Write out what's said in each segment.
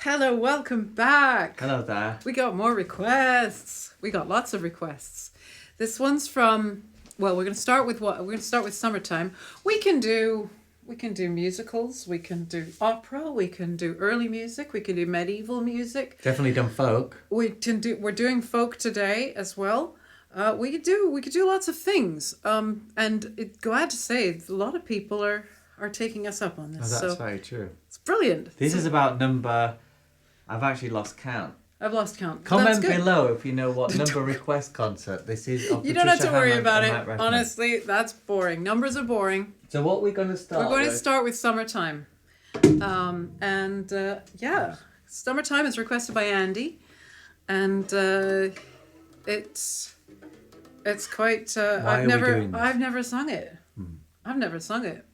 Hello, welcome back. Hello there. We got more requests. We got lots of requests. This one's from, well, we're going to start with summertime. We can do musicals, we can do opera, we can do early music, we can do medieval music. Definitely done folk. We're doing folk today as well. We could do lots of things. Glad to say a lot of people are taking us up on this. Oh, that's very true. It's brilliant. This is about number. I've actually lost count. I've lost count. Comment below if you know what number request concert this is. You don't have to worry about it. Honestly, that's boring. Numbers are boring. So what we're going to start? We're going to start with summertime. Summertime is requested by Andy, and it's quite. I've never sung it. I've never sung it.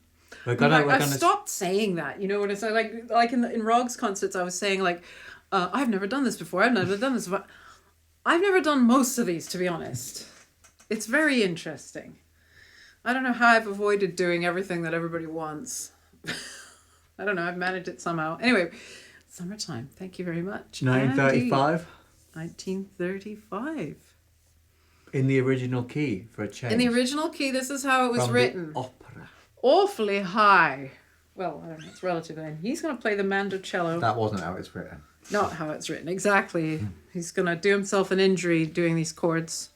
I've stopped saying that. You know what it's like in Rog's concerts. I was saying I've never done this before. I've never done this before. I've never done most of these, to be honest. It's very interesting. I don't know how I've avoided doing everything that everybody wants. I don't know. I've managed it somehow. Anyway, summertime. Thank you very much. 1935. 1935. In the original key for a change. In the original key, this is how it was written. The opera. Awfully high. Well, I don't know, it's relative then. He's going to play the mandocello. That wasn't how it's written. Not how it's written, exactly. He's going to do himself an injury doing these chords.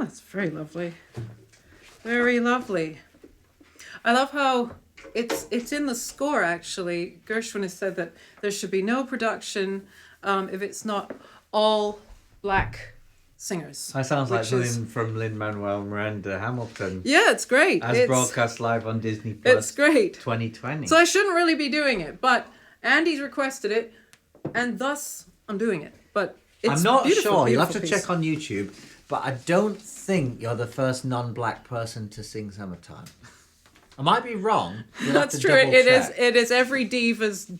That's very lovely. Very lovely. I love how it's in the score, actually. Gershwin has said that there should be no production if it's not all black singers. That sounds like something from Lin-Manuel Miranda Hamilton. Yeah, it's great. As broadcast live on Disney Plus. It's great. 2020. So I shouldn't really be doing it, but Andy's requested it, and thus I'm doing it. But it's I'm not beautiful, sure. You'll have beautiful to piece. check on YouTube. But I don't think you're the first non-black person to sing Summertime. I might be wrong. That's true. It is every diva's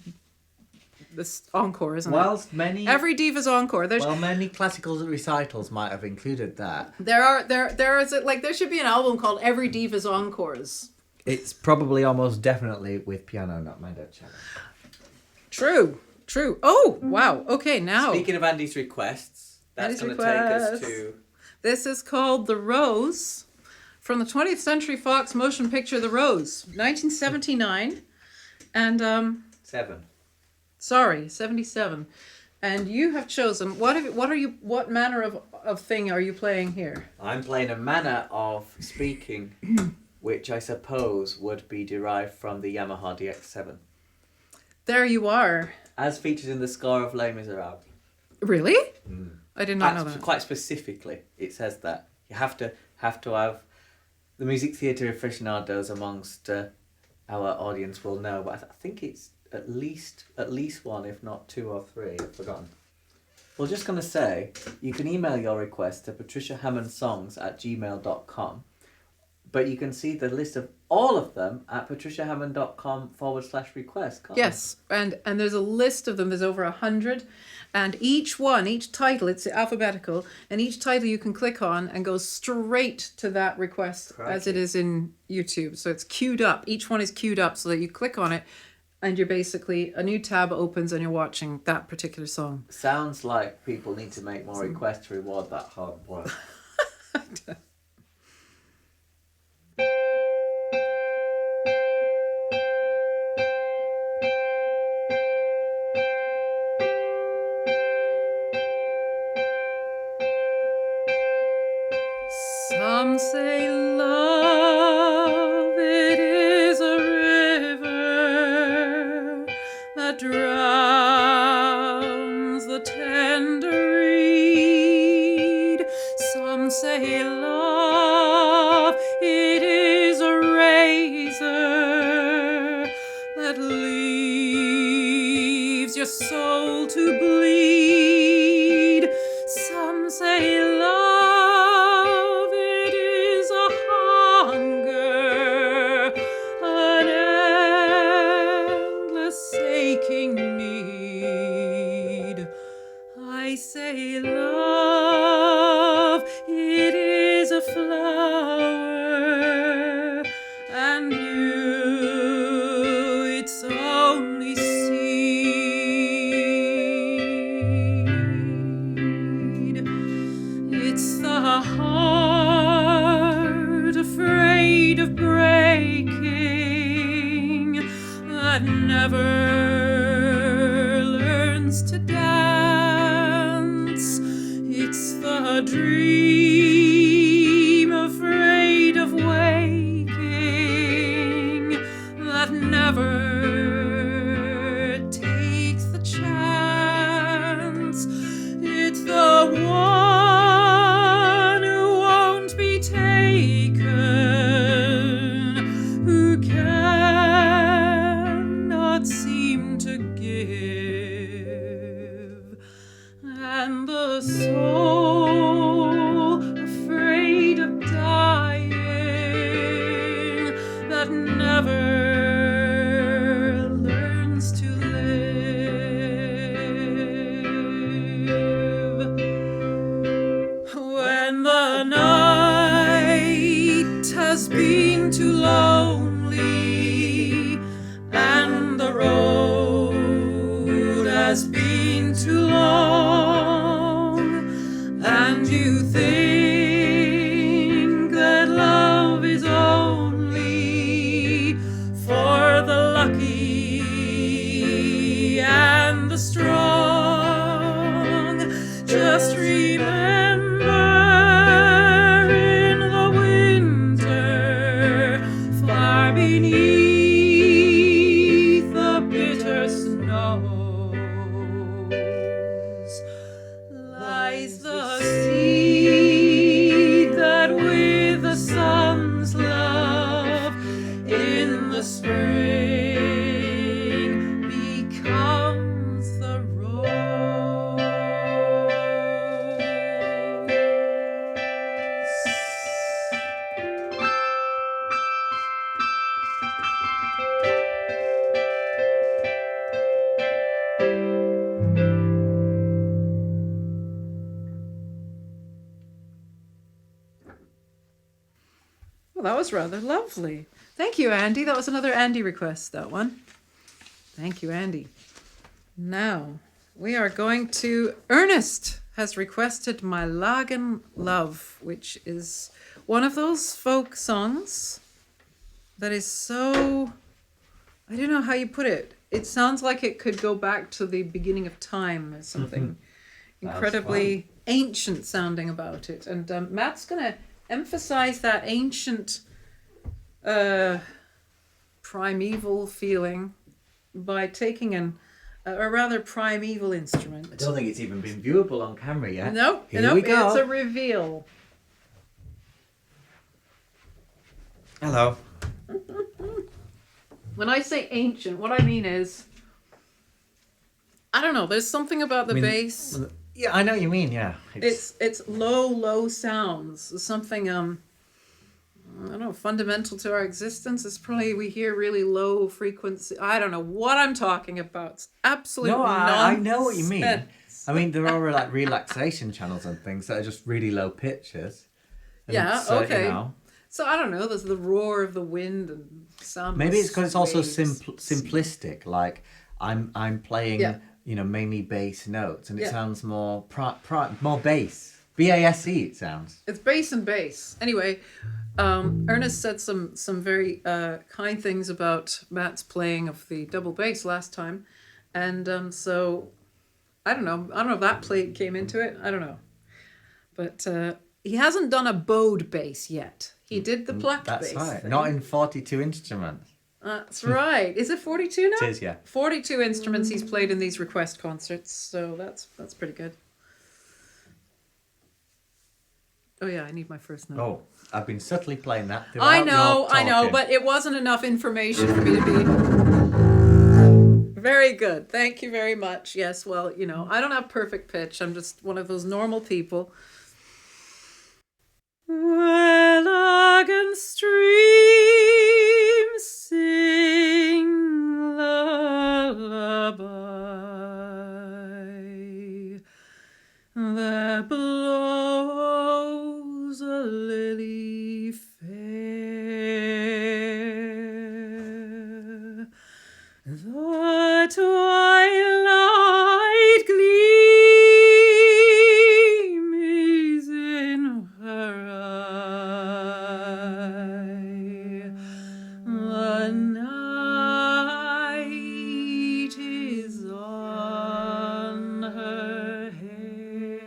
this encore, isn't it? Every diva's encore. Many classical recitals might have included that. There should be an album called Every Diva's Encores. It's probably almost definitely with piano, not mandocello. True. Oh, wow. Okay, now. Speaking of Andy's requests, That's going to take us to... This is called The Rose, from the 20th Century Fox motion picture The Rose, 1979. And... 77. And you have chosen... What manner of thing are you playing here? I'm playing a manner of speaking, which I suppose would be derived from the Yamaha DX7. There you are. As featured in the score of Les Miserables. Really? I did not know that. Quite specifically, it says that. You have to have the music theatre aficionados amongst our audience will know, but I think it's at least one, if not two or three. I've forgotten. Well, just going to say, you can email your request to patriciahammondsongs@gmail.com, but you can see the list of all of them at patriciahammond.com/request. Yes, and there's a list of them. There's over 100, and each title, it's alphabetical, and each title you can click on and go straight to that request. Crikey. As it is in YouTube. So it's queued up. Each one is queued up so that you click on it, and you're basically, a new tab opens and you're watching that particular song. Sounds like people need to make more requests to reward that hard work. Some say love, it is a river that drowns the tender reed. Some say love, it is a razor that leaves your soul to bleed. Some say love, say love, it is a flower, and you, it's only seed. It's the heart afraid of breaking that never learns to dance. It's the dream afraid of waking that never takes the chance. It's the one who won't be taken, who cannot seem to give, and the soul afraid of dying that never learns to live. When the night has been too lonely and the road has been too long, and you think that love is only for the lucky and the strong, just remember in the winter, far beneath the bitter snows, lies the seed that with the sun's love in the spring becomes the rose. Well, that was rather lovely. Thank you, Andy. That was another Andy request, that one. Thank you, Andy. Now, we are going to... Ernest has requested My Lagan Love, which is one of those folk songs that is so, I don't know how you put it. It sounds like it could go back to the beginning of time or something. Incredibly ancient sounding about it. And Matt's going to emphasize that ancient primeval feeling by taking a rather primeval instrument. I don't think it's even been viewable on camera yet. No, Here we go. It's a reveal. Hello. When I say ancient, what I mean is, I don't know, there's something about the bass. Yeah, I know what you mean, yeah. It's low sounds. There's something, I don't know, fundamental to our existence. It's probably, we hear really low frequency. I don't know what I'm talking about. It's absolute nonsense. I know what you mean. I mean, there are like relaxation channels and things that are just really low pitches. Yeah, okay. You know, so I don't know, there's the roar of the wind and sound. Maybe it's because it's also simplistic. Like I'm playing, you know, mainly bass notes, and it sounds more more bass. B-A-S-E it sounds. It's bass and bass. Anyway, Ernest said some very kind things about Matt's playing of the double bass last time, and so I don't know if that came into it. I don't know, but he hasn't done a bowed bass yet. He did the plucked bass. That's right. Thing. Not in 42 instruments. That's right. Is it 42 now? It is, yeah. 42 instruments he's played in these request concerts, so that's pretty good. Oh yeah, I need my first note. Oh, I've been subtly playing that. I know, but it wasn't enough information for me to be... Very good. Thank you very much. Yes, well, you know, I don't have perfect pitch. I'm just one of those normal people. Where Lagan streams sing lullaby that blows a lily fair. The twilight gleam is in her eye. The night is on her hair.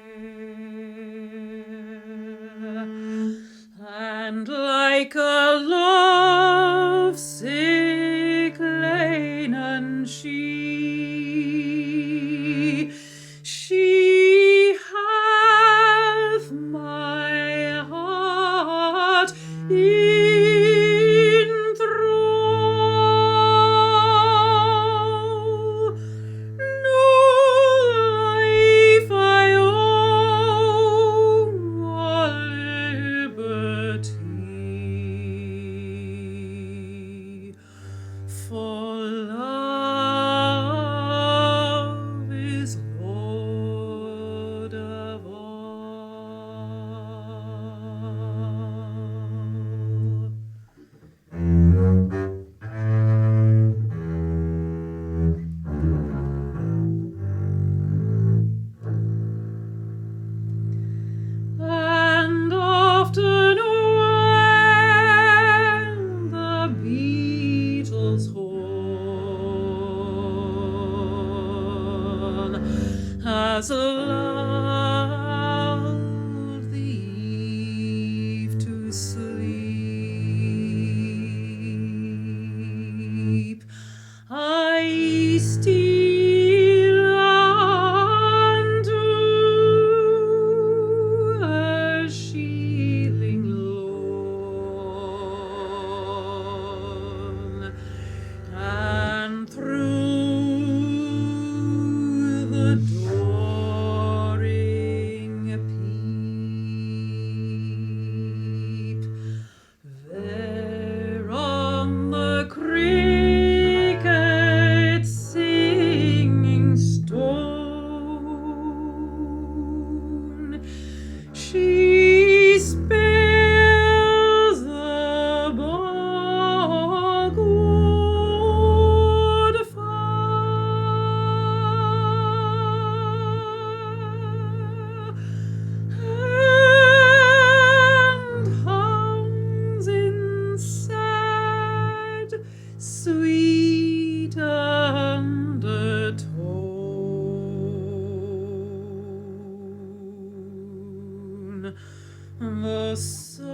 the song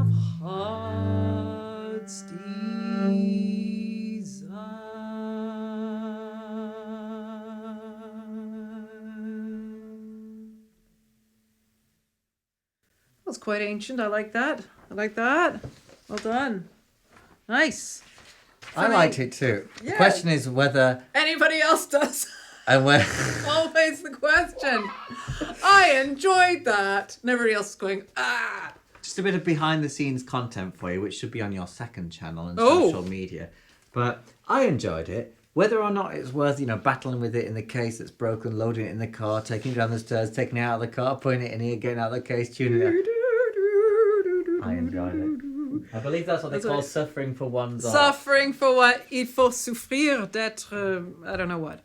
of heart's That was quite ancient. I like that. Well done. Nice. I liked it too. Yeah. The question is whether anybody else does. And when always the question. I enjoyed that. And everybody else is going, ah. Just a bit of behind the scenes content for you, which should be on your second channel and social media. But I enjoyed it. Whether or not it's worth, battling with it in the case that's broken, loading it in the car, taking it down the stairs, taking it out of the car, putting it in here, getting out of the case, tuning it. I enjoyed it. I believe that's what they call suffering for one's art. Suffering for what? Il faut souffrir d'être, I don't know what.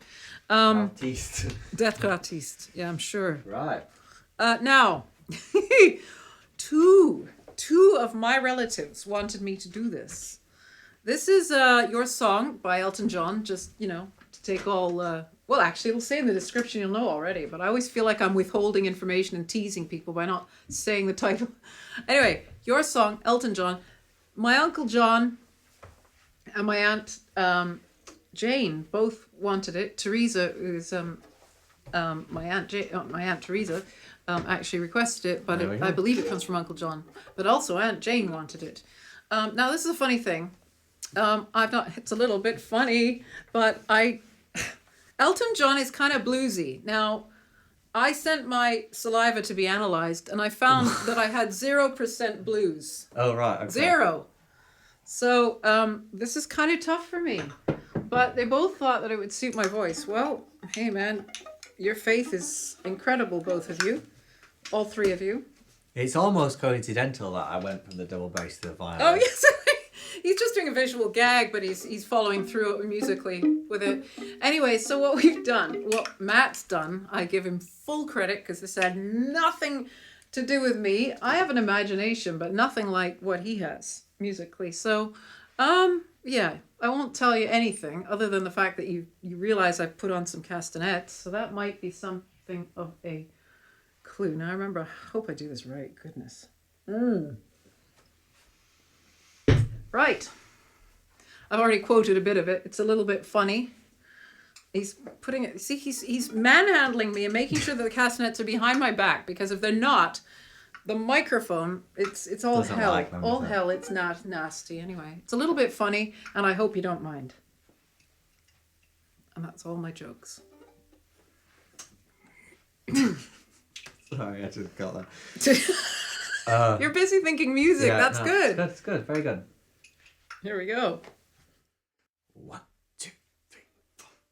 Artiste. D'être artiste. Yeah, I'm sure. Right. Now, two of my relatives wanted me to do this. This is your song by Elton John, just, to take all... well, actually, it'll say in the description, you'll know already, but I always feel like I'm withholding information and teasing people by not saying the title. Anyway, your song, Elton John. My Uncle John and my Aunt Jane both wanted it. Teresa, who's my Aunt Teresa, actually requested it, but I believe it comes from Uncle John. But also Aunt Jane wanted it. Now, this is a funny thing. It's a little bit funny, but Elton John is kind of bluesy. Now, I sent my saliva to be analyzed, and I found that I had 0% blues. Oh, right. Okay. 0. So, this is kind of tough for me. But they both thought that it would suit my voice. Well, hey, man, your faith is incredible, both of you. All three of you. It's almost coincidental that I went from the double bass to the violin. Oh, yes. He's just doing a visual gag, but he's following through it musically with it. Anyway, so what Matt's done, I give him full credit because this had nothing to do with me. I have an imagination, but nothing like what he has musically. So, yeah, I won't tell you anything other than the fact that you realize I've put on some castanets. So that might be something of a clue. Now, I hope I do this right. Goodness. Right. I've already quoted a bit of it. It's a little bit funny. He's putting it... See, he's manhandling me and making sure that the castanets are behind my back, because if they're not, the microphone, it's all doesn't hell. like them, All hell. It's not nasty. Anyway, it's a little bit funny, and I hope you don't mind. And that's all my jokes. Sorry, I just got that. You're busy thinking music. Yeah, that's good. That's good. Very good. Here we go. 1, 2, 3,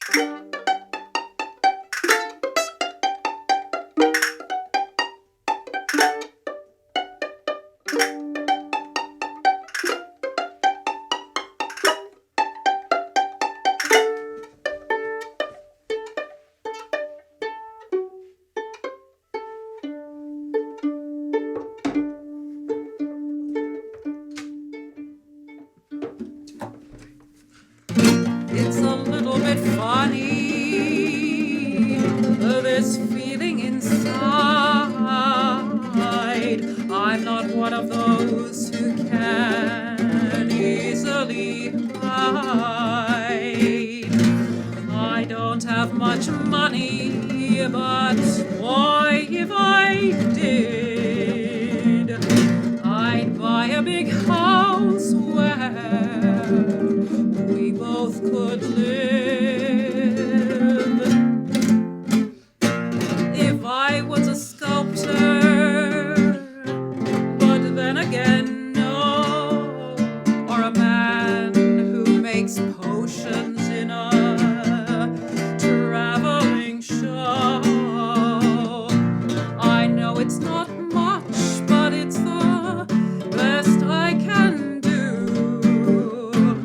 4. It's a little bit funny, this feeling inside. I'm not one of those who can easily hide. I don't have much money, but boy, if I did, I'd buy a big house where we both could live. If I was a sculptor, but then again, no, or a man who makes potions in a traveling show. I know it's not much, but it's the best I can do.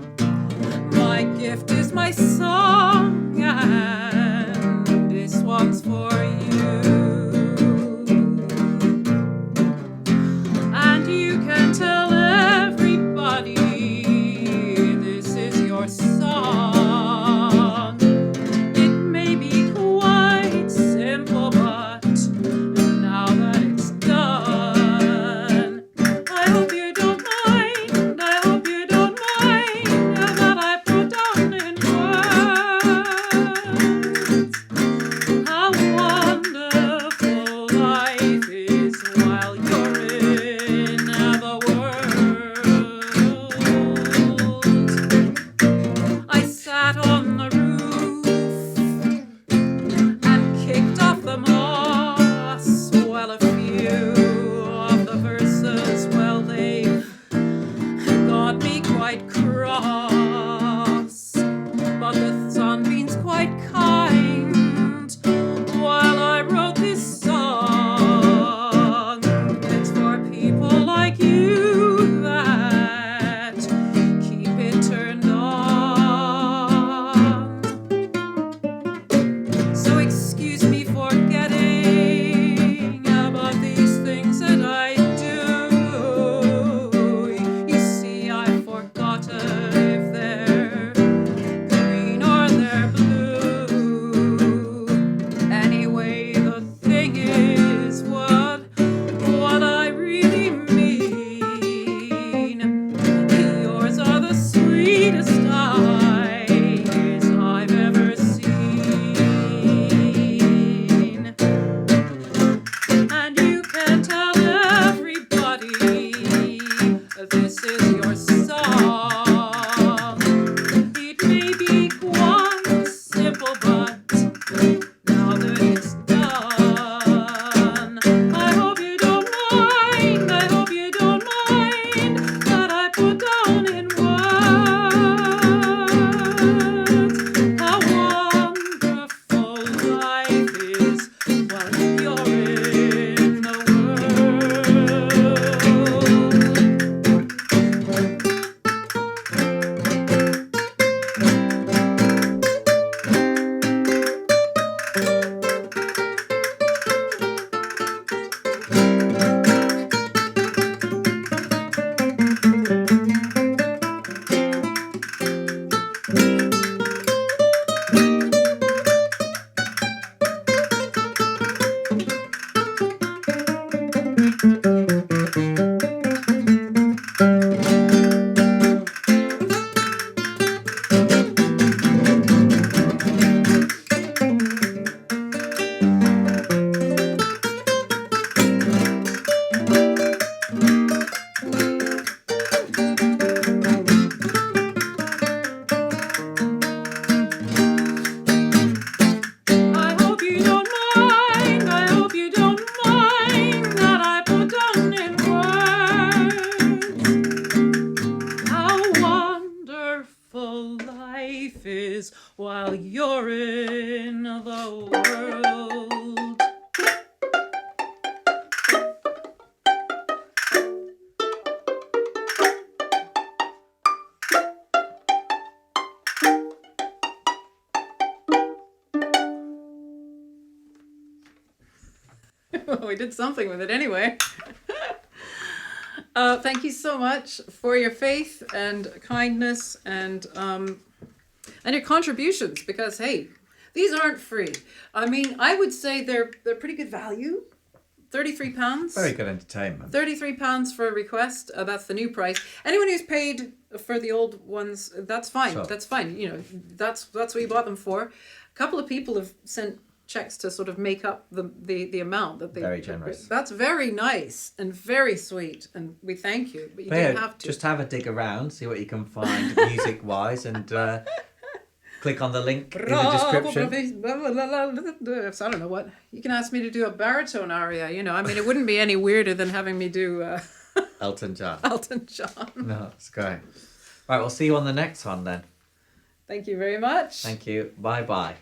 My gift is my song, and this one's for you. And you can tell everybody this is your song. It may be quite simple, but While you're in the world. Well, we did something with it anyway. Thank you so much for your faith and kindness and your contributions, because hey, these aren't free. I mean, I would say they're pretty good value. £33. Very good entertainment. £33 for a request. That's the new price. Anyone who's paid for the old ones, that's fine. Sure. That's fine. You know, that's what you bought them for. A couple of people have sent checks to sort of make up the amount that they. Very generous. That's very nice and very sweet, and we thank you. But you don't have to. Just have a dig around, see what you can find music wise, and. Click on the link in the description. I don't know what. You can ask me to do a baritone aria, you know. I mean, it wouldn't be any weirder than having me do... Elton John. Elton John. No, it's great. Right, we'll see you on the next one then. Thank you very much. Thank you. Bye-bye.